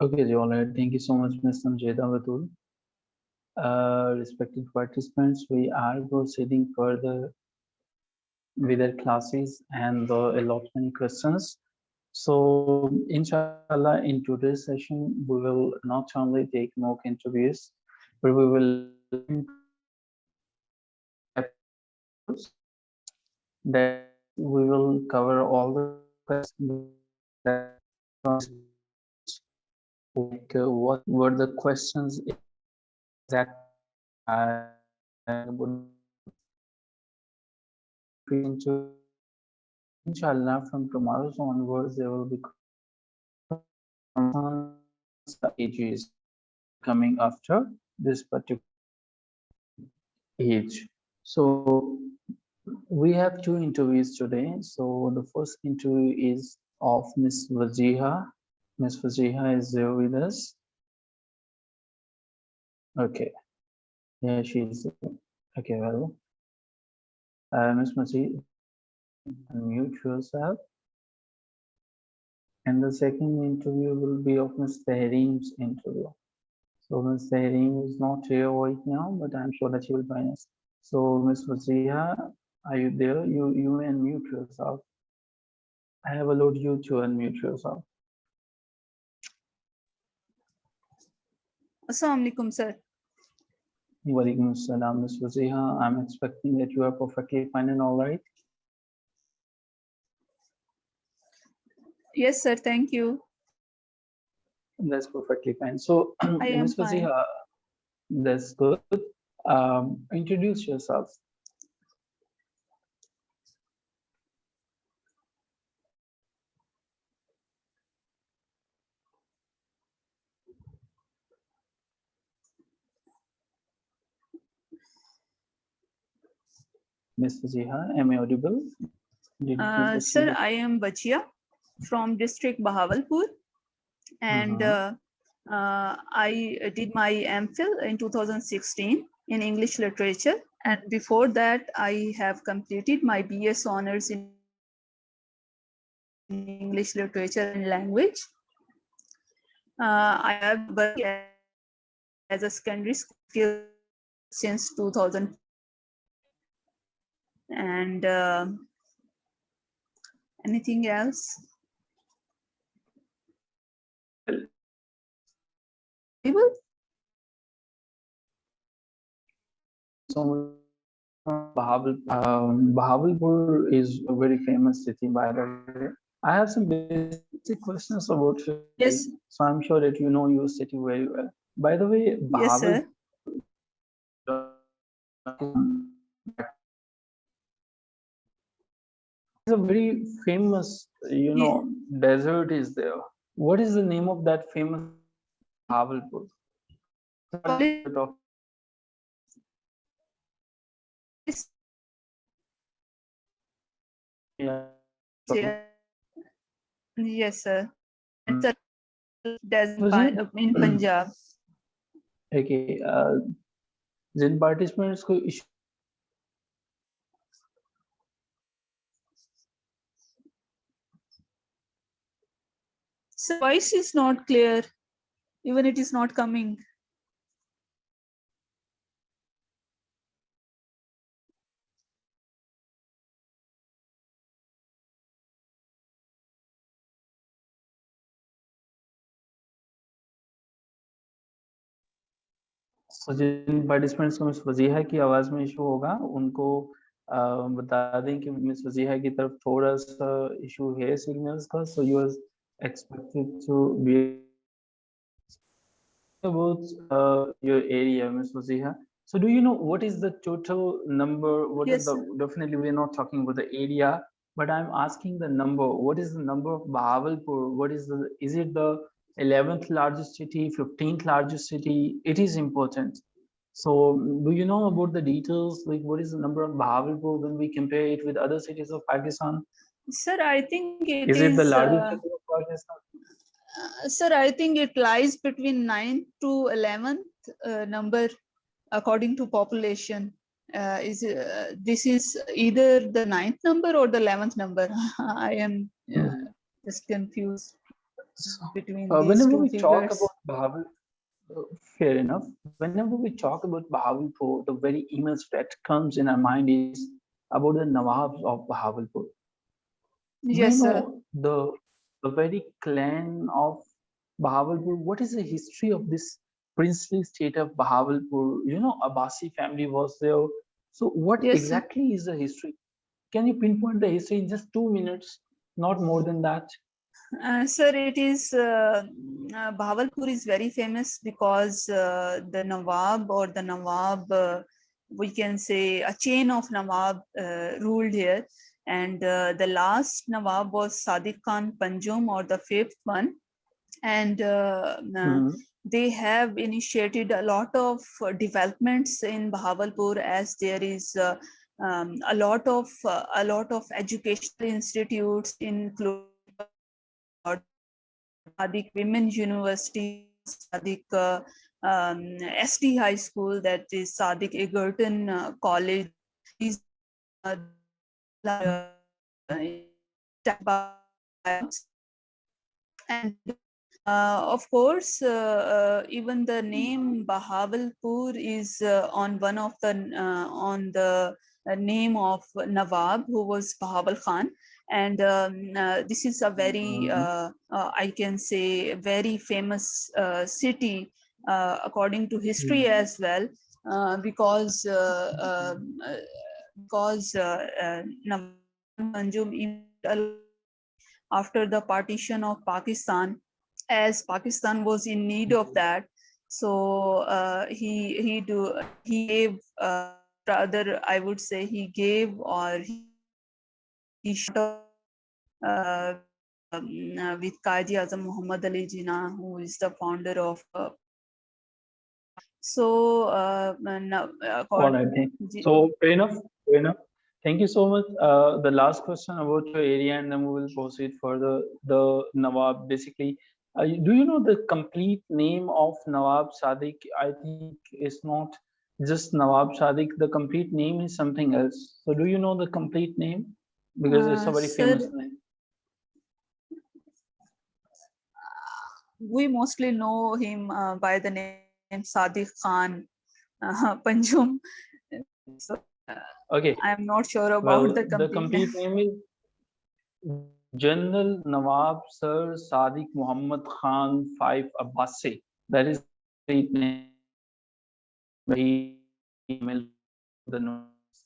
Okay, जी, all right. Thank you so much, Ms. Samjeda Batul. Respected participants, we are proceeding further with our classes and the allotment questions. So, inshallah, in today's session, we will not only take mock interviews, but we will that we will cover all the questions that like what were the questions that inshallah from tomorrow onwards there will be ages coming after this particular age. So we have two interviews today. So the first interview is of Miss Wajiha. Miss Wajiha is there with us. Okay. Yeah, she's okay. Well, Miss Wajiha, unmute yourself. And the second interview will be of Miss Tahreem's interview. So Miss Tahreem is not here right now, but I'm sure that she will join us. So Miss Wajiha, are you there? You may unmute yourself. I have allowed you to unmute yourself. Assalamu alaikum, sir. Walaikum assalam, Ms. Wajiha. I'm expecting that you are perfectly fine and all right. Yes, sir. Thank you. That's perfectly fine. So, I am Ms. fine. Wajiha, that's good. Introduce yourself. Ms. Wajiha, am I audible? Sir, I am Bachia from district Bahawalpur, and I did my MPhil in 2016 in English literature, and before that I have completed my BS honors in English literature and language. I have worked as a secondary school since 2000, and anything else? So, Bahawalpur is a very famous city, by the way. I have some basic questions about it. Yes. So I'm sure that you know your city very well. By the way, Yes, sir. It's a very famous, desert is there. What is the name of that famous Bahawalpur? Yes, sir. It's a desert in Punjab. Okay. जिन participants को issue So voice is not clear, even it is not coming. So जिन participants को miss Wajiha की आवाज में issue होगा उनको बता दें कि मिस वजीहा की तरफ थोड़ा सा इशू है सिग्नल्स का, so you are expected to be about your area, Miss Waziha. So do you know what is the total number? What Yes, is the, definitely we're not talking about the area, but I'm asking the number. What is the number of Bahawalpur? What is the, is it the 11th largest city, 15th largest city? It is important. So do you know about the details? Like what is the number of Bahawalpur when we compare it with other cities of Pakistan? Sir, I think is it the largest city of Pakistan? Sir, I think it lies between 9th to 11th number according to population. This is either the 9th number or the 11th number. I am just confused. between these Whenever two we talk figures. about Bahawal, fair enough. Whenever we talk about Bahawalpur, the very image that comes in our mind is about the Nawabs of Bahawalpur. May I Yes, sir. know the very clan of Bahawalpur? What is the history of this princely state of Bahawalpur? You know, Abbasi family was there. So, what Yes, sir. exactly is the history? Can you pinpoint the history in just 2 minutes, not more than that? Sir, it is Bahawalpur is very famous because the Nawab or the Nawab, we can say a chain of Nawab ruled here, and the last Nawab was Sadiq Khan Panjum, or the fifth one, and Mhm. they have initiated a lot of developments in Bahawalpur, as there is a lot of educational institutes, including Sadiq Women's University, Sadiq SD High School, that is Sadiq Egerton College. These and of course, even the name Bahawalpur is on one of the on the name of Nawab, who was Bahawal Khan, and this is a very I can say very famous city according to history as well, because Nawab Anjum after the partition of Pakistan, as Pakistan was in need of that. So he gave rather, I would say he gave, or he shot with Qaidi Azam Muhammad Ali Jinnah, who is the founder of. So All right. So fair enough. Fair enough. Thank you so much. The last question about your area, and then we will proceed further. The Nawab, basically, do you know the complete name of Nawab Sadiq? I think it's not just Nawab Sadiq. The complete name is something else. So, do you know the complete name? Because it's a very sir, famous name. we mostly know him by the name Sadiq Khan Panjum. So Okay. I'm not sure about Well, the the complete complete name. name is General Nawab Sir Sadiq Muhammad Khan 5 Abbasi. That is the name. He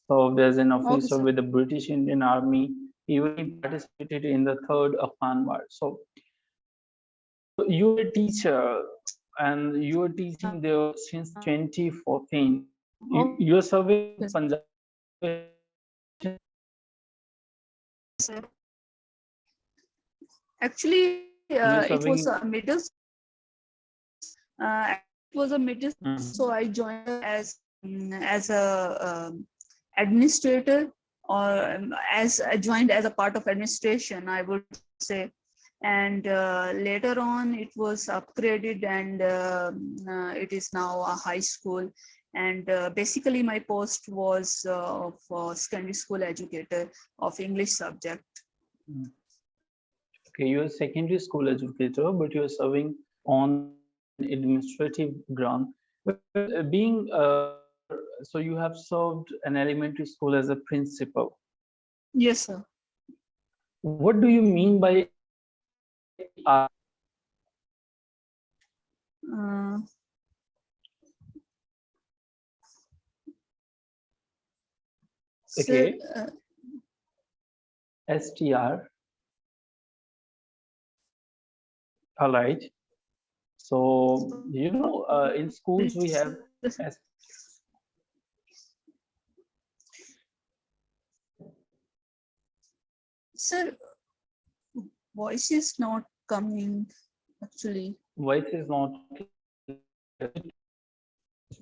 served as an Okay, officer sir. with the British Indian Army. Even he participated in the Third Afghan War. So you're a teacher and you're teaching there since 2014. You're serving Punjab. Actually, You're it was serving. a middle. It was a middle, so I joined as a administrator, or as I joined as a part of administration, I would say. And later on, it was upgraded, and it is now a high school. And basically, my post was of secondary school educator of English subject. Okay, you're a secondary school educator, but you're serving on administrative ground. But being so you have served an elementary school as a principal. Yes, sir. What do you mean by Uh, Sir, okay, STR? All right. So you know, in schools we have sir, voice is not coming actually. voice is not.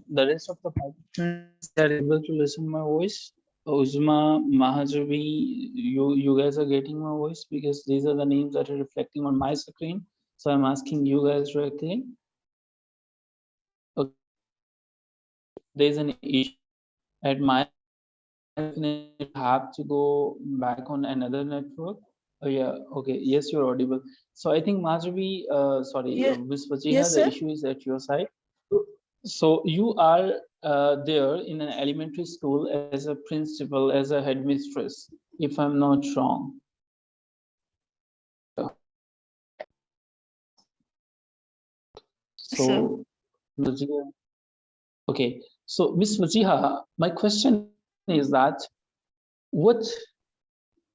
The rest of the participants are able to listen my voice. Uzma, Mahajabi, you guys are getting my voice, because these are the names that are reflecting on my screen. So I'm asking you guys directly. Okay. There's an issue at my have to go back on another network. Oh, yeah, okay. Yes, you're audible. So I think Madhavi, Yes, Ms. Fatiha, yes, the sir. issue is at your side. So you are there in an elementary school as a principal, as a headmistress, if I'm not wrong. Yes, sir. So, Fatiha- okay. So, Ms. Fatiha, my question is that what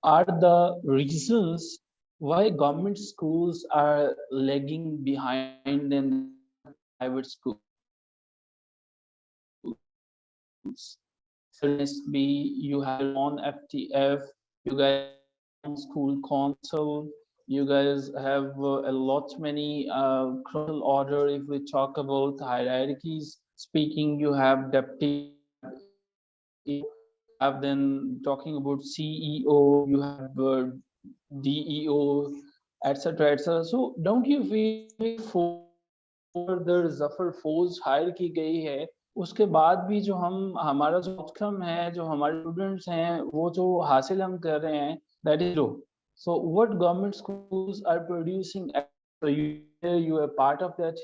are the reasons why government schools are lagging behind than the private schools? SB, you have your own FTF, you guys have your own school council, you guys have a lot many chronological order. If we talk about hierarchies speaking, you have deputy, you have AO, you have then talking about CEO, you have DEO, etc., etc. So don't you feel जो एक further zafar force hire की गई है, उसके बाद भी जो हम हमारा जो आउटकम है, जो हमारे स्टूडेंट्स हैं, वो जो हासिल हम कर रहे हैं, that is zero. So what government schools are producing? So you are part of that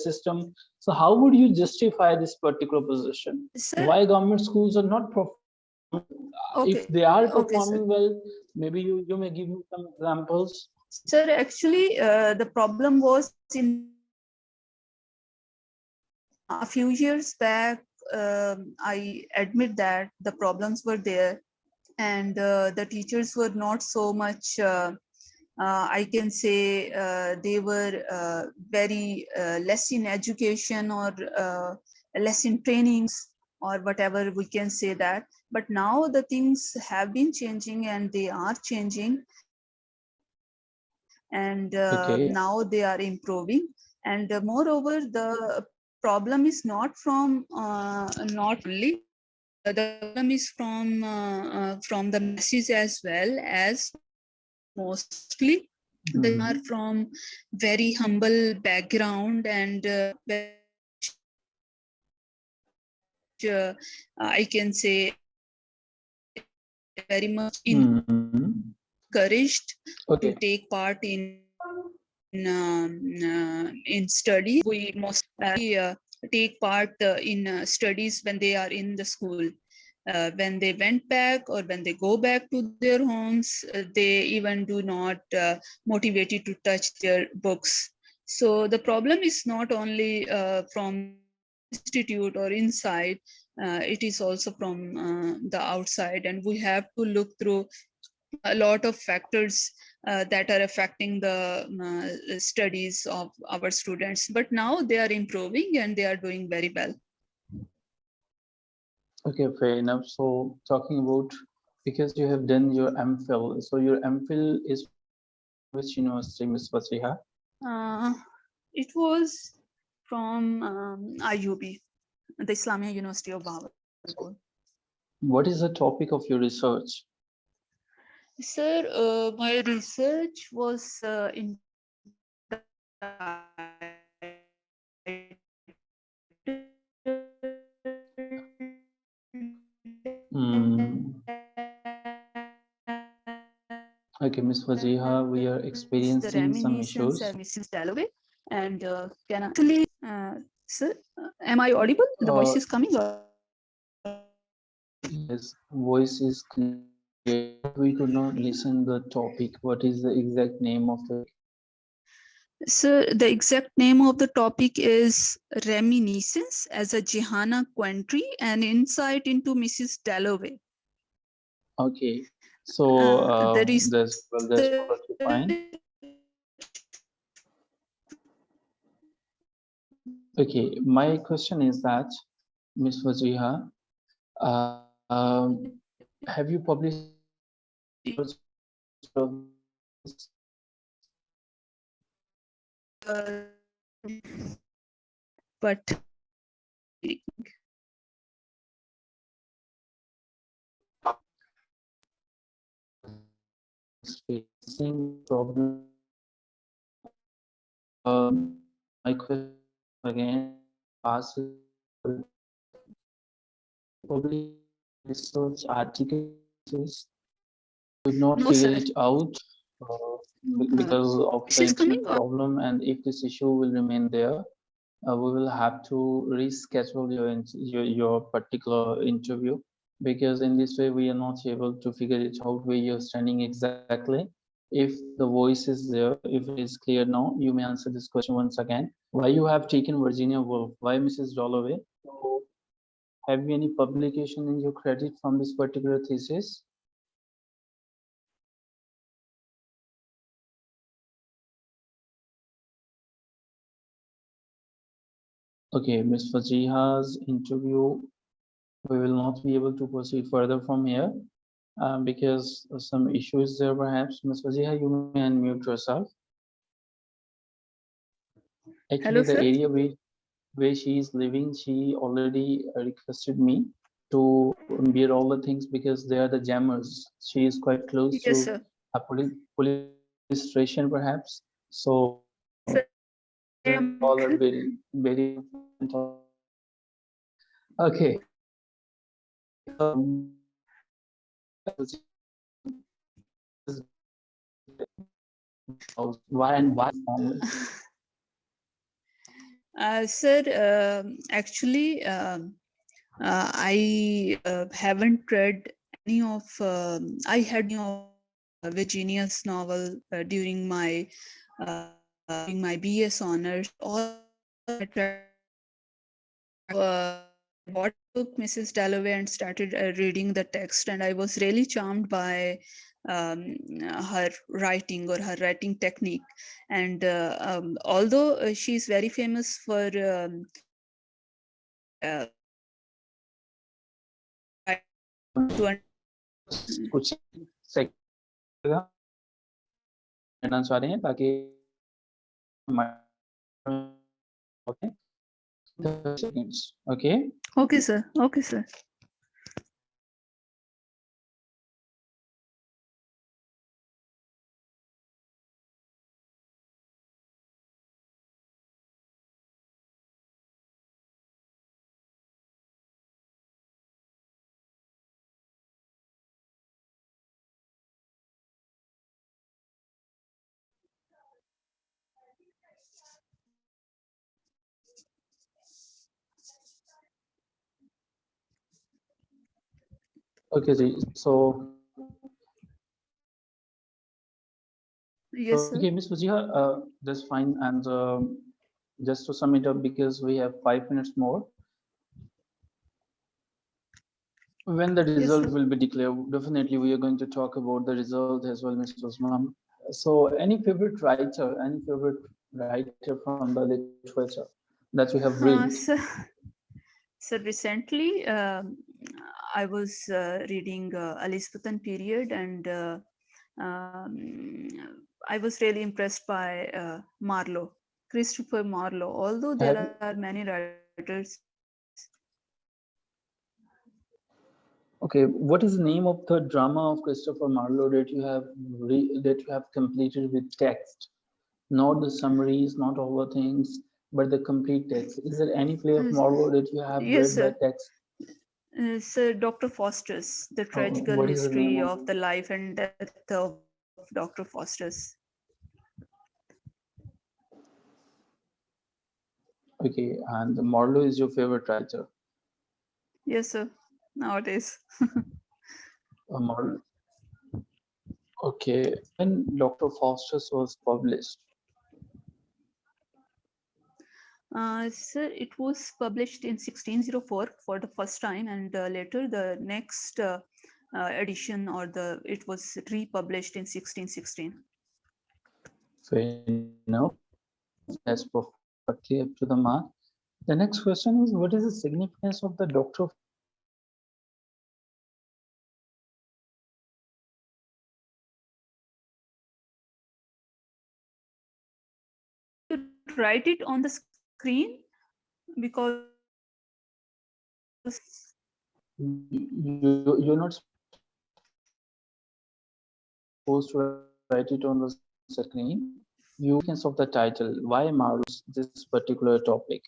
system. So how would you justify this particular position? Sir, Why government schools are not if okay, they are okay, sir. performing well, maybe you may give me some examples. Sir, actually, the problem was in a few years back. I admit that the problems were there, and the teachers were not so much. I can say they were very less in education or less in trainings or whatever we can say that. But now the things have been changing and they are changing, and Okay. now they are improving. And moreover, the problem is not from not only the problem is from the masses as well, as mostly they are from very humble background, and I can say very much encouraged to take part in studies. We most take part in studies when they are in the school. When they went back or when they go back to their homes, they even do not motivated to touch their books. So the problem is not only from institute or inside, it is also from the outside, and we have to look through a lot of factors that are affecting the studies of our students. But now they are improving and they are doing very well. Okay, fair enough. So talking about, because you have done your MPhil, so your MPhil is which university, Ms. Fatiha? It was from IUB, the Islamic University of Bahawalpur. What is the topic of your research? Sir, my research was in Okay, Ms. Fatiha, we are experiencing some issues. Mrs. Dalloway. And can I actually, sir, am I audible? The voice is coming. Yes, voice is clear, but we could not listen the topic. What is the exact name of the? So the exact name of the topic is Reminiscence as a Jehana Quentry, an insight into Mrs. Dalloway. Okay, so that's perfectly fine. Okay, my question is that, Ms. Fatiha, have you published but facing problem? My question again, ask publish research articles, could not no, figure sir. it out. because of the internet problem, and if this issue will remain there, we will have to reschedule your particular interview, because in this way we are not able to figure it out where you're standing exactly. If the voice is there, if it is clear now, you may answer this question once again. Why you have taken Virginia Woolf? Why Mrs. Dalloway? So, have you any publication in your credit from this particular thesis? Okay, Ms. Fajiha's interview, we will not be able to proceed further from here because some issues there perhaps. Ms. Fajiha, you may unmute yourself. Actually, Hello, the sir. area where she is living, she already requested me to bear all the things because they are the jammers. She is quite close to a police station perhaps. So all are very okay. Why and why? Sir, actually, I haven't read any of. I had no Virginia's novel during my BS honors. All bought book Mrs. Dalloway and started reading the text, and I was really charmed by her writing or her writing technique. And although she's very famous for Okay. Okay, sir. Okay, sir. Okay, so yes, sir. Okay, Ms. Fujiha, that's fine. And just to sum it up, because we have 5 minutes more. When the result will be declared, definitely we are going to talk about the result as well, Mr. Usman. So, any favorite writer, from the literature that you have read? So recently, I was reading Elizabethan period, and I was really impressed by Marlowe, Christopher Marlowe. Although there are many writers. Okay, what is the name of the drama of Christopher Marlowe that you have completed with text? Not the summaries, not all the things, but the complete text. Is there any play of Marlowe that you have read by text? Sir, Dr. Faustus, the tragical history of the life and death of Dr. Faustus. Okay, and Marlowe is your favorite writer? Yes, sir. Nowadays. Marlowe. Okay, when Dr. Faustus was published? Sir, it was published in 1604 for the first time, and later the next edition it was republished in 1616. Fair enough. That's perfectly up to the mark. The next question is, what is the significance of the Dr. Write it on the screen because you're not supposed to write it on the screen. You of the title. Why Marlowe's this particular topic,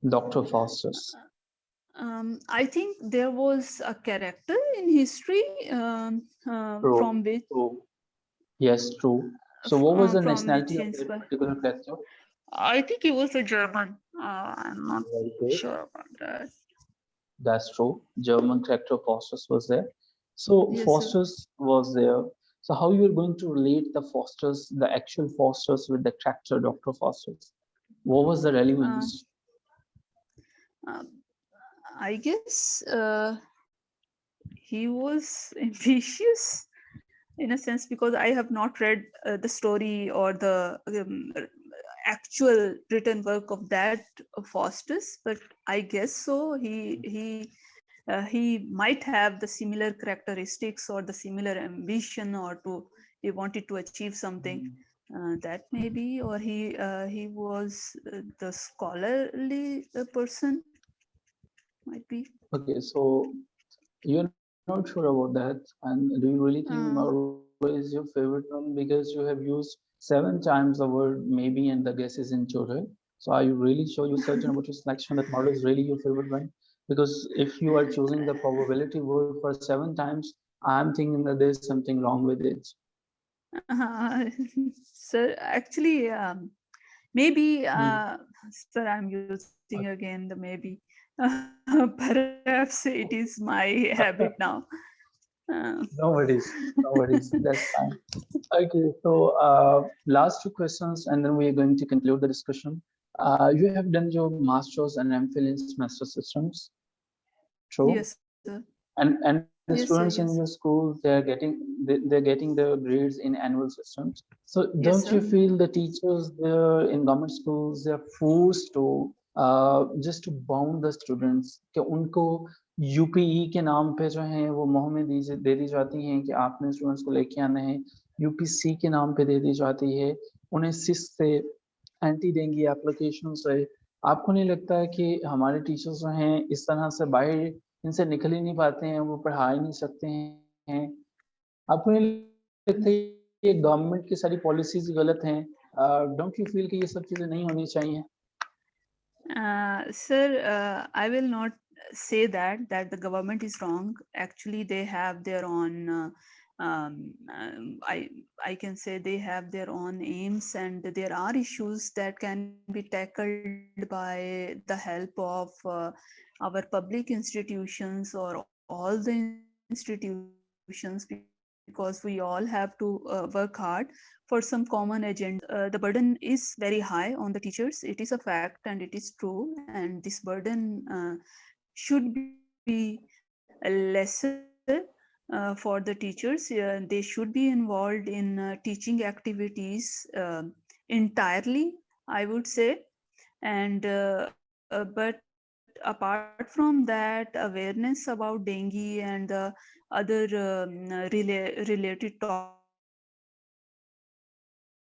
Dr. Faustus? I think there was a character in history from which Yes, true. So what was the from nationality of that Liechtenstein. particular collector? I think he was a German. I'm not Very good. sure about that. That's true. German character Faustus was there. So Yes, sir. Faustus was there. So how you're going to relate the Faustus, the actual Faustus with the character Dr. Faustus? What was the Uh, relevance? um, I guess he was ambitious in a sense because I have not read the story or the actual written work of that Faustus, but I guess so. He might have the similar characteristics or the similar ambition, or to he wanted to achieve something. That may be, or he was the scholarly person, might be. Okay, so you're not sure about that. And do you really think Uh, Marwa is your favorite one because you have used 7 times the word maybe and the guess is in total? So are you really sure you're certain about your selection that Marwa is really your favorite one? Because if you are choosing the probability word for 7 times, I'm thinking that there's something wrong with it. sir, actually, maybe, Hmm. sir, I'm using again the maybe. Perhaps it is my habit now. Uh, No worries, no worries. That's fine. Okay, so last 2 questions, and then we are going to conclude the discussion. You have done your master's and MPhil in semester systems, true? yes, sir. And the Yes, sir. students in Yes. your school, they're getting the grades in annual systems. So Yes, don't sir. you feel the teachers there in government schools, they're forced to just to bound the students कि उनको यूपीई के नाम पे जो है वो मुंह में दे दी जाती हैं कि आपने स्टूडेंट्स को लेके आना है, यूपीसी के नाम पे दे दी जाती है, उन्हें सिस से एंटी डेंगी एप्लीकेशन से। आपको नहीं लगता है कि हमारे टीचर्स जो हैं इस तरह से बाहर इनसे निकल ही नहीं पाते हैं, वो पढ़ा ही नहीं सकते हैं। आपको नहीं लगता ये गवर्नमेंट की सारी पॉलिसीज़ गलत हैं? डोंट यू फील कि ये सब चीज़ें नहीं होनी चाहिए? Sir, I will not say that the government is wrong. Actually, they have their own. I can say they have their own aims, and there are issues that can be tackled by the help of our public institutions or all the institutions, because we all have to work hard for some common agenda. The burden is very high on the teachers. It is a fact and it is true. And this burden should be lesser for the teachers. They should be involved in teaching activities entirely, I would say. And but apart from that, awareness about dengue and the other related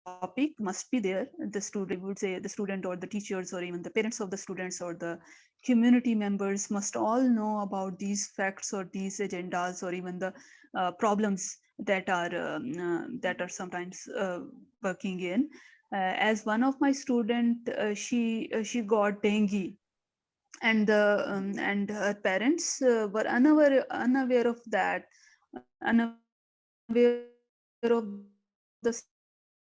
topic must be there. The student, I would say, the student or the teachers or even the parents of the students or the community members must all know about these facts or these agendas or even the problems that are sometimes working in. As one of my student, she got dengue, and her parents were unaware of that, unaware of the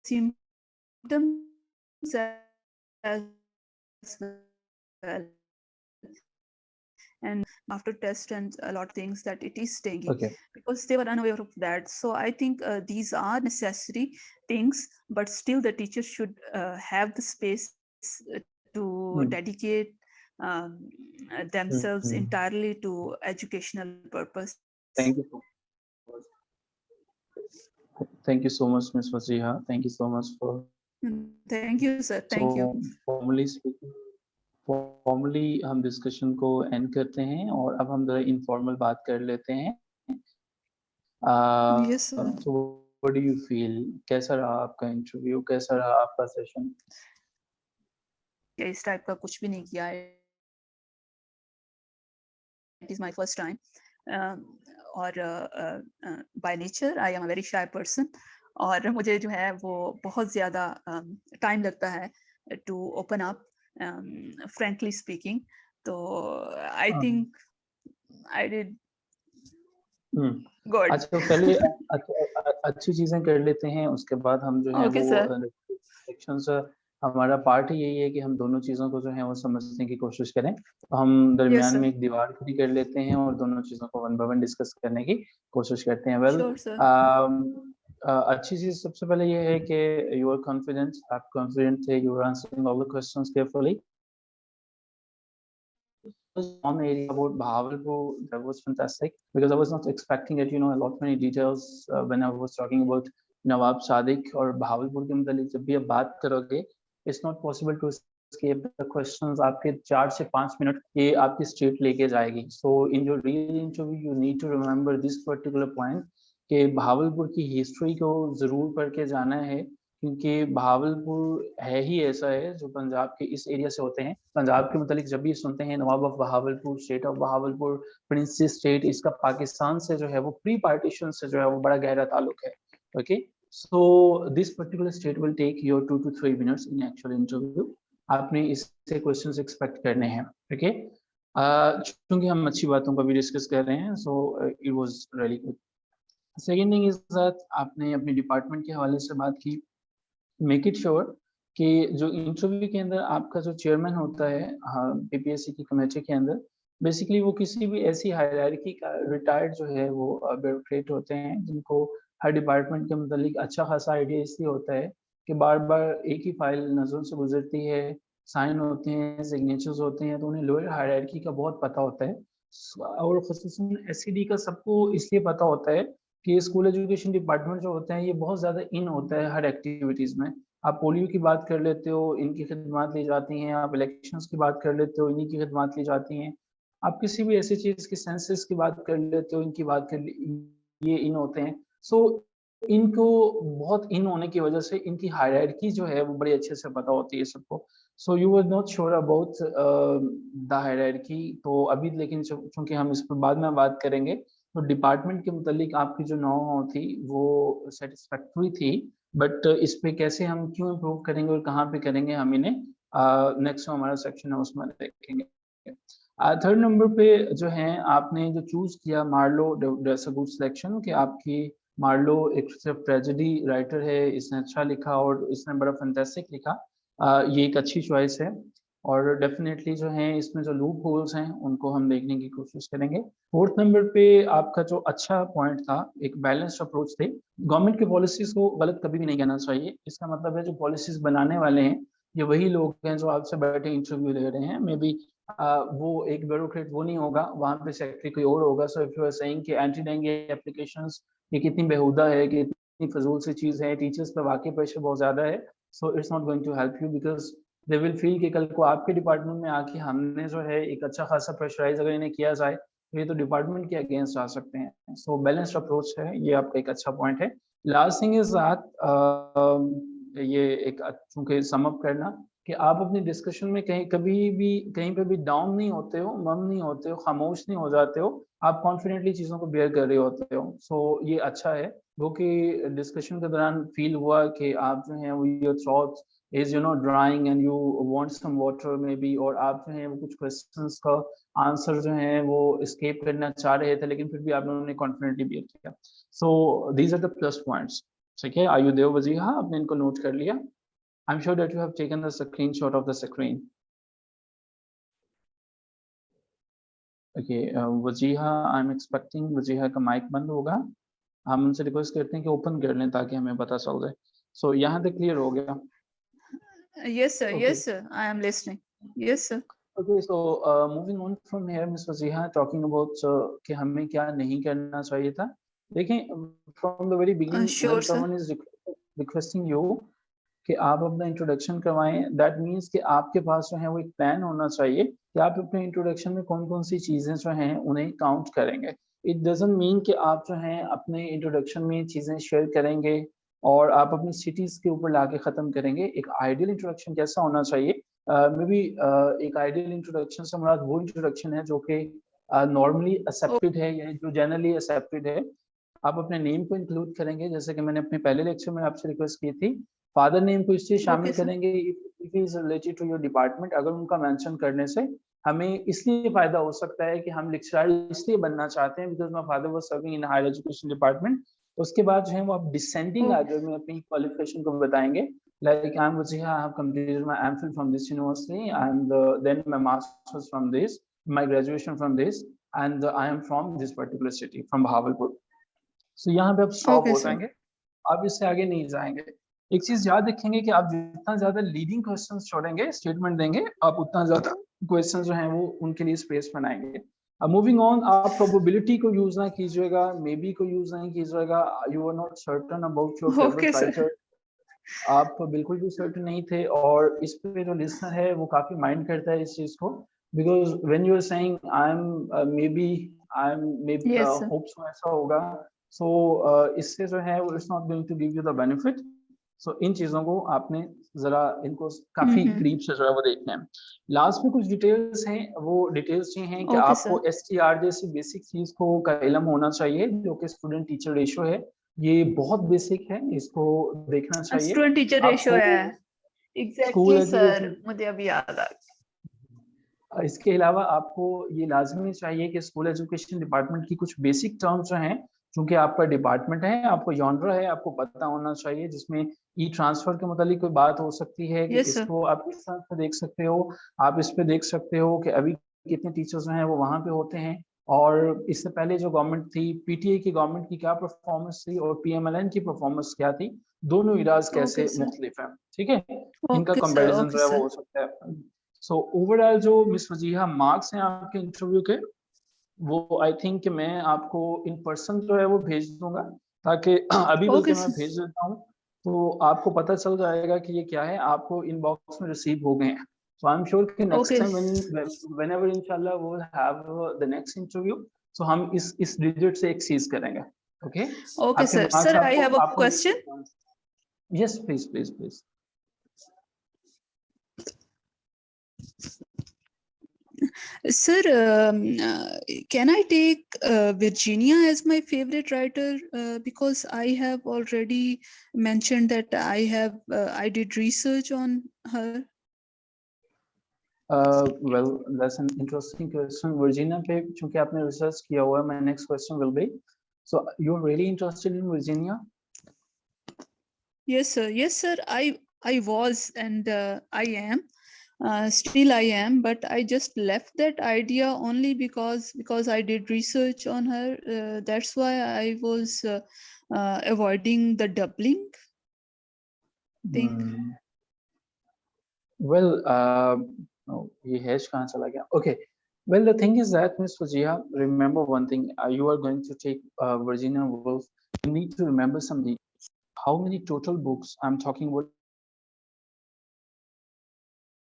symptoms as well. And after test and a lot of things that it is dengue, because they were Okay. unaware of that. So I think these are necessary things, but still the teachers should have the space to dedicate um, themselves Mhm. entirely to educational purpose. Thank you so much. Thank you so much, Ms. Wasiha. Thank you so much for Thank you, sir. Thank you. so formally speaking. Formally हम discussion को and करते हैं और अब हम जरा informal बात कर लेते हैं। Yes, sir. So what do you feel? कैसा रहा आपका इंटरव्यू? कैसा रहा आपका सेशन? या इस टाइप का कुछ भी नहीं किया है। It is my first time, और by nature I am a very shy person, और मुझे जो है वो बहुत ज़्यादा टाइम लगता है to open up, frankly speaking. तो I think I did good. अच्छा, तो पहले अच्छी चीजें कर लेते हैं, उसके बाद हम जो है ओके वो सर। सेक्शंस, हमारा पार्ट ही यही है कि हम दोनों चीजों को जो है वो समझने की कोशिश करें। तो हम यस दरमियान सर। में एक दीवार खड़ी कर लेते हैं और दोनों चीजों को वन बाय वन डिस्कस करने की कोशिश करते हैं। Well, sure sir. अच्छी चीज सबसे पहले ये है कि यू आर कॉन्फिडेंट, आप कॉन्फिडेंट थे, you are answering all the questions carefully. On area about Bahawalpur, that was fantastic because I was not expecting it, a lot many details when I was talking about Nawab Sadiq or Bahawalpur के मतलब जब भी आप बात करोगे, it's not possible to escape the questions। आपके 4 से 5 minute ये आपकी स्टेट लेके जाएगी। So in your real interview you need to remember this particular point कि भावलपुर की हिस्ट्री को जरूर पढ़ के जाना है, क्योंकि भावलपुर है ही ऐसा है जो पंजाब के इस एरिया से होते हैं। पंजाब के मतलब जब भी सुनते हैं नवाब of Bahawalpur, state of Bahawalpur, princes state, इसका पाकिस्तान से जो है वो प्री पार्टीशन से जो है वो बड़ा गहरा ताल्लुक है। Okay, so this particular state will take your 2 to 3 minutes इन एक्चुअल इंटरव्यू। आपने इससे क्वेश्चंस एक्सपेक्ट करने हैं। ओके, चूंकि हम अच्छी बातों का भी डिस्कस कर रहे हैं, so it was really good. Second thing is that आपने अपने डिपार्टमेंट के हवाले से बात की। मेक इट श्योर कि जो इंटरव्यू के अंदर आपका जो चेयरमैन होता है पीपीएससी की कमेटी के अंदर, बेसिकली वो किसी भी ऐसी हायरार्की का रिटायर्ड जो है वो ब्यूरोक्रेट होते हैं, जिनको हर डिपार्टमेंट के मतलब अच्छा खासा आइडिया इसलिए होता है कि बार बार एक ही फाइल नजरों से गुजरती है, साइन होते हैं, सिग्नेचर्स होते हैं, तो उन्हें लोअर हायरार्की का बहुत पता होता है। और खुसूसन एससीडी का सबको इसलिए पता होता है कि स्कूल एजुकेशन डिपार्टमेंट जो होते हैं ये बहुत ज़्यादा इन होता है हर एक्टिविटीज़ में। आप पोलियो की बात कर लेते हो, इनकी खिदमात ली जाती हैं। आप इलेक्शंस की बात कर लेते हो, इन्हीं की खिदमात ली जाती हैं। आप किसी भी ऐसी चीज़ की सेंसस की बात कर लेते हो, इनकी बात कर ये इन होते हैं। सो इनको बहुत इन होने की वजह से इनकी हायरार्की जो है वो बड़ी अच्छे से पता होती है सबको। So you were not sure about the hierarchy. तो अभी लेकिन चूंकि हम इस पर बाद में बात करेंगे, तो डिपार्टमेंट के मुतालिक आपकी जो नौ थी वो सेटिस्फैक्ट्री थी, बट इस पे कैसे हम क्यों इम्प्रूव करेंगे और कहाँ पे करेंगे, हम इन्हें नेक्स्ट हमारा सेक्शन है उसमें देखेंगे। थर्ड नंबर पे जो है आपने जो चूज किया Marlowe, that's a good selection कि आपकी मार्लो एक ट्रेजेडी राइटर है, इसने अच्छा लिखा और इसने बड़ा फैंटास्टिक लिखा। ये एक अच्छी चॉइस है और डेफिनेटली जो है इसमें जो लूप होल्स हैं उनको हम देखने की कोशिश करेंगे। फोर्थ नंबर पे आपका जो अच्छा पॉइंट था, एक बैलेंस्ड अप्रोच थे। गवर्नमेंट की पॉलिसीज को गलत कभी भी नहीं कहना चाहिए। इसका मतलब है जो पॉलिसीज बनाने वाले हैं ये वही लोग हैं जो आपसे बैठे इंटरव्यू ले रहे हैं। मे बी वो एक ब्यूरोक्रेट वो नहीं होगा, वहाँ पे सेक्रेटरी कोई और होगा। So if you are saying कि एंटी डेंगू एप्लीकेशंस ये कितनी बेहुदा है, कि इतनी फजूल सी चीज़ है, टीचर्स पे वाकई प्रेशर बहुत ज़्यादा है, so it's not going to help you, because they will feel कि कल को आपके डिपार्टमेंट में आके हमने जो है एक अच्छा खासा प्रेशराइज अगर इन्हें किया जाए तो ये तो डिपार्टमेंट के अगेंस्ट आ सकते हैं। सो बैलेंस्ड अप्रोच है, ये आपका एक अच्छा पॉइंट है। लास्ट थिंग इज दैट ये एक चूंकि सम अप करना कि आप अपनी डिस्कशन में कहीं कभी भी कहीं पे भी डाउन नहीं होते हो, मम नहीं होते हो, खामोश नहीं हो जाते हो, आप कॉन्फिडेंटली चीज़ों को बेयर कर रहे होते हो। सो ये अच्छा है, वो कि डिस्कशन के दौरान फील हुआ कि आप जो हैं वो your thoughts is drawing and you want some water maybe, और आप जो हैं वो कुछ क्वेश्चंस का आंसर जो है वो एस्केप करना चाह रहे थे, लेकिन फिर भी आप लोगों ने कॉन्फिडेंटली बिहेव किया। So these are the plus points. ठीक है, आर यू देयर वजीहा? आपने इनको नोट कर लिया? I'm sure that you have taken the screenshot of the screen. Okay, Wajiha, I'm expecting Wajiha का माइक बंद होगा। हम उनसे रिक्वेस्ट करते हैं कि ओपन कर लें ताकि हमें पता चल जाए। So यहाँ तक क्लियर हो गया? Yes sir. Okay. Yes sir, I am listening. Yes sir. Okay, so moving on from here, Miss Wajiha, talking about कि हमें क्या नहीं करना चाहिए था। देखें, from the very beginning Sure when sir. someone is requesting you कि आप अपना इंट्रोडक्शन करवाएं, दैट मीन्स कि आपके पास जो है वो एक प्लान होना चाहिए कि आप अपने इंट्रोडक्शन में कौन कौन सी चीज़ें जो हैं उन्हें काउंट करेंगे। इट डजंट मीन कि आप जो हैं अपने इंट्रोडक्शन में चीज़ें शेयर करेंगे और आप अपनी सिटीज़ के ऊपर लाके ख़त्म करेंगे। एक आइडियल इंट्रोडक्शन कैसा होना चाहिए? मे बी एक आइडियल इंट्रोडक्शन से मुराद वो इंट्रोडक्शन है जो कि नॉर्मली एक्सेप्टेड है या जो जनरली एक्सेप्टेड है। आप अपने नेम को इंक्लूड करेंगे, जैसे कि मैंने अपने पहले लेक्चर में आपसे रिक्वेस्ट की थी। फादर नेम को इसलिए शामिल Okay sir. करेंगे if is related to your department, अगर उनका मेंशन करने से हमें इसलिए फायदा हो सकता है कि हम लेक्चरर इसलिए बनना चाहते हैं because my father was serving in higher education department. उसके बाद जो है वो आप डिसेंडिंग आर्डर में अपनी क्वालिफिकेशन को बताएंगे, like I'm Vijaya, I have completed my MPhil from this university and then my master's from this, my graduation from this, and I am from this particular city, from Bahawalpur. So यहाँ पे आप stop हो जाएंगे, आप इससे आगे नहीं जाएंगे। एक चीज याद रखेंगे कि आप जितना ज्यादा लीडिंग क्वेश्चंस छोड़ेंगे, स्टेटमेंट देंगे, आप उतना ज्यादा क्वेश्चंस जो हैं वो उनके लिए स्पेस बनाएंगे। अब मूविंग ऑन, आप प्रोबेबिलिटी को यूज ना कीजिएगा, मे बी को यूज नहीं कीजिएगा। You are not certain about your favourite writer, आप बिल्कुल भी सर्टेन नहीं थे, और इस पे जो लिसनर है वो काफी माइंड करता है इस चीज को, because when you are saying I am maybe hope so ऐसा होगा, सो इससे जो है वो it's not going to give you the benefit. So इन चीजों को आपने जरा इनको काफी करीब से जो है वो देखना है। लास्ट में कुछ डिटेल्स हैं, वो डिटेल्स ये हैं कि आपको STR जैसी बेसिक चीज को का इल्म होना चाहिए, जो कि स्टूडेंट टीचर रेशियो है। ये बहुत बेसिक है, इसको देखना चाहिए। स्टूडेंट टीचर रेशियो है, एग्जैक्टली सर, मुझे अभी याद आ गया। इसके अलावा आपको ये लाजमी चाहिए कि स्कूल एजुकेशन डिपार्टमेंट की कुछ बेसिक टर्म्स जो हैं, चूंकि आपका डिपार्टमेंट है, आपको जॉनर है, आपको पता होना चाहिए, जिसमें ई ट्रांसफर के मुतालिक कोई बात हो सकती है कि इसको आप इस तरह से देख सकते हो, आप इस पे देख सकते हो कि अभी कितने टीचर्स जो हैं वो वहाँ पे होते हैं, और इससे पहले जो गवर्नमेंट थी, PTA की गवर्नमेंट की क्या परफॉर्मेंस थी और PMLN की परफॉर्मेंस क्या थी, दोनों इराज कैसे मुख्तलिफ हैं, ठीक है, इनका कंपैरिजन जो है वो हो सकता है। सो ओवरऑल जो मिस वजीहा मार्क्स हैं आपके इंटरव्यू के, वो आई थिंक मैं आपको इन पर्सन जो है वो भेज दूंगा, ताकि अभी बल्कि मैं भेज देता हूँ तो आपको पता चल जाएगा कि ये क्या है, आपको इनबॉक्स में रिसीव हो गए हैं। So I'm sure कि next time whenever inshallah we will have the next interview, so हम इस digit से एक्सीज करेंगे, okay? Okay sir. Sir, I have a question. Yes, please. Sir, can I take Virginia as my favorite writer because I have already mentioned that I did research on her. Well, that's an interesting question. Virginia पे चूंकि आपने research किया हुआ है, my next question will be, so you're really interested in Virginia? Yes sir. I was and I am. Still I am, but I just left that idea only because I did research on her. That's why I was avoiding the doubling thing. Well, ये hash कहाँ चला गया? Okay. Well, the thing is that Miss Fajia, remember one thing. You are going to take Virginia Woolf. You need to remember some details. How many total books? I'm talking about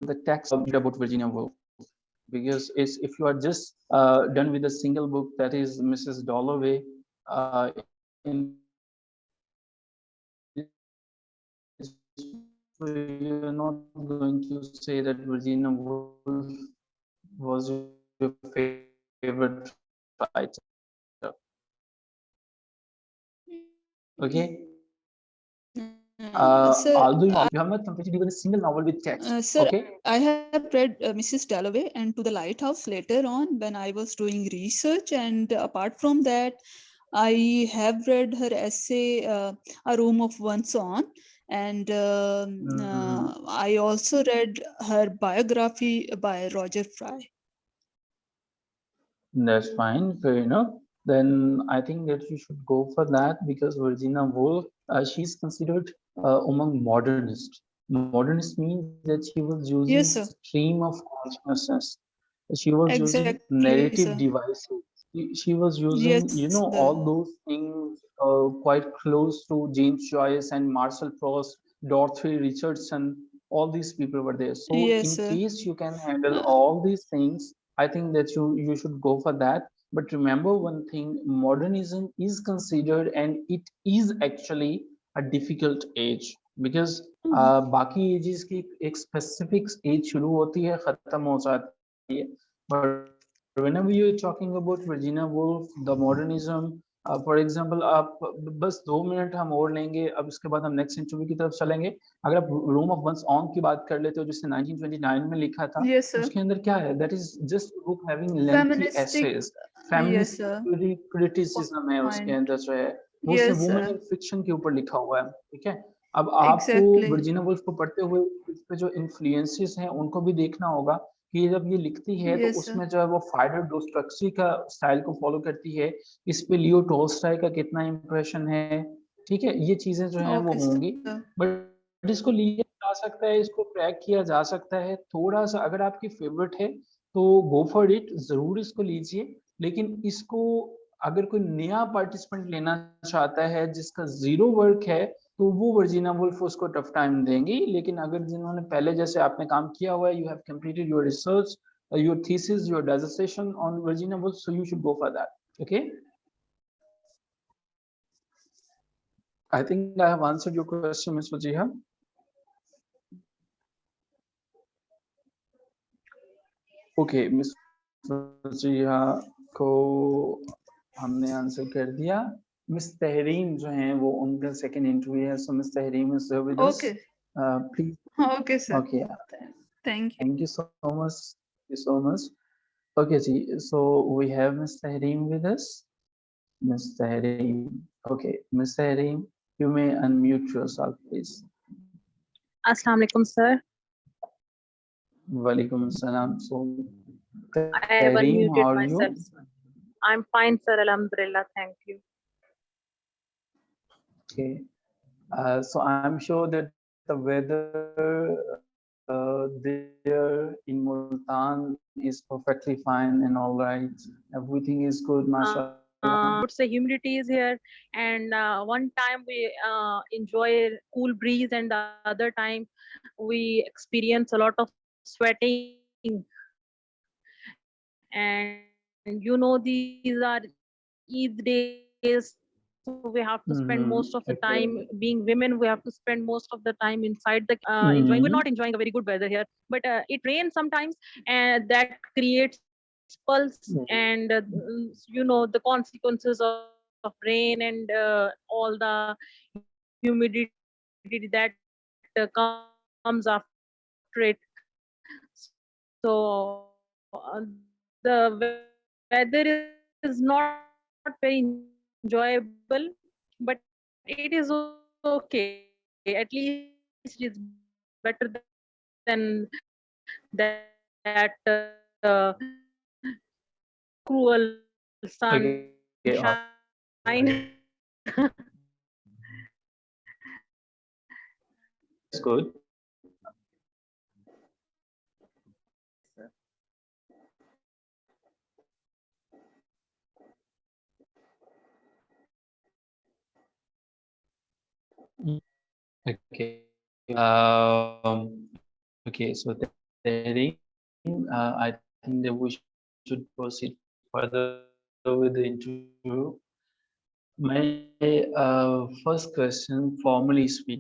the text about Virginia Woolf, because if you are just done with a single book, that is Mrs. Dalloway, you're not going to say that Virginia Woolf was your favorite writer. Okay. Sir, although you have not completed even a single novel with text. Sir, okay. I have read Mrs. Dalloway and To the Lighthouse later on when I was doing research, and apart from that, I have read her essay A Room of One's Own, and I also read her biography by Roger Fry. That's fine, fair enough. Then I think that you should go for that, because Virginia Woolf, she's considered among modernists. Modernist means that she was using stream of consciousness. She was using narrative devices. She was using, all those things quite close to James Joyce and Marcel Proust, Dorothy Richardson. All these people were there. So in case you can handle all these things, I think that you should go for that. But remember one thing, modernism is considered, and it is actually a difficult age, because बाकी edges की एक specific as शुरू होती है, खत्म हो जाती है, but whenever you're talking about Virginia Woolf, the modernism, for example आप बस 2 मिनट हम और लेंगे, अब इसके बाद हम नेक्स्ट इंटरव्यू की तरफ चलेंगे। अगर आप रूम ऑफ वंस ओन की बात कर लेते हो, जिसने 1929 में लिखा था, Yes, sir. उसके अंदर क्या है, that is just book having lengthy Feministic. Essays, Yes, feminist sir. Criticism है उसके Point. अंदर जो है, वो उसने Yes, women sir. In fiction के ऊपर लिखा हुआ है, ठीक है। अब आपको Exactly. वर्जीनिया वुल्फ को पढ़ते हुए इस पे जो इन्फ्लुएंसेस हैं उनको भी देखना होगा कि जब ये लिखती है तो Yes, sir. उसमें जो है वो फाइडर डोस्टोएवस्की का स्टाइल को फॉलो करती है, इस पे लियो टॉल्स्टॉय का कितना इंप्रेशन है, ठीक है, ये चीजें जो हैं वो Okay, होंगी। sir. बट इसको लिया जा सकता है, इसको क्रैक किया जा सकता है थोड़ा सा, अगर आपकी फेवरेट है तो गो फॉर इट, जरूर इसको लीजिए। लेकिन इसको अगर कोई नया पार्टिसिपेंट लेना चाहता है जिसका जीरो वर्क है, तो वो वर्जीनिया वुल्फ उसको टफ टाइम देंगी। लेकिन अगर जिन्होंने पहले जैसे आपने काम किया हुआ है, you have completed your research, your thesis, your dissertation on Virginia Woolf, so you should go for that. Okay, I think I have answered your question, Ms. Wajiha. Okay, Ms. Wajiha को हमने answer कर दिया। Miss Tahreem जो हैं वो उनका second interview है, so miss Tahreem is with us, Okay. Please. Okay, sir. Okay, Thank you. Thank you so much, thank you so much. Okay जी, so we have miss Tahreem with us, miss Tahreem. Okay, miss Tahreem, you may unmute yourself, please. Assalamu alaikum, sir. Walaikum assalam. So, I have Tahreem, unmuted how are myself. you? I'm fine, sir. Alhamdulillah. Thank you. Okay. So I'm sure that the weather there in Multan is perfectly fine and all right. Everything is good, mashallah. I would say humidity is here, and one time we enjoy cool breeze, and the other time we experience a lot of sweating. And you know, these are Eid days, so we have to spend most of the time, being women, we have to spend most of the time inside the enjoying. We're not enjoying a very good weather here, but it rains sometimes, and that creates pulse, and you know, the consequences of rain, and all the humidity that comes after it. So the weather is not very enjoyable, but it is okay. At least it's better than that cruel sunshine. It's good. Okay. Okay. So Terry, I think that we should proceed further with the interview. My first question, formally speaking.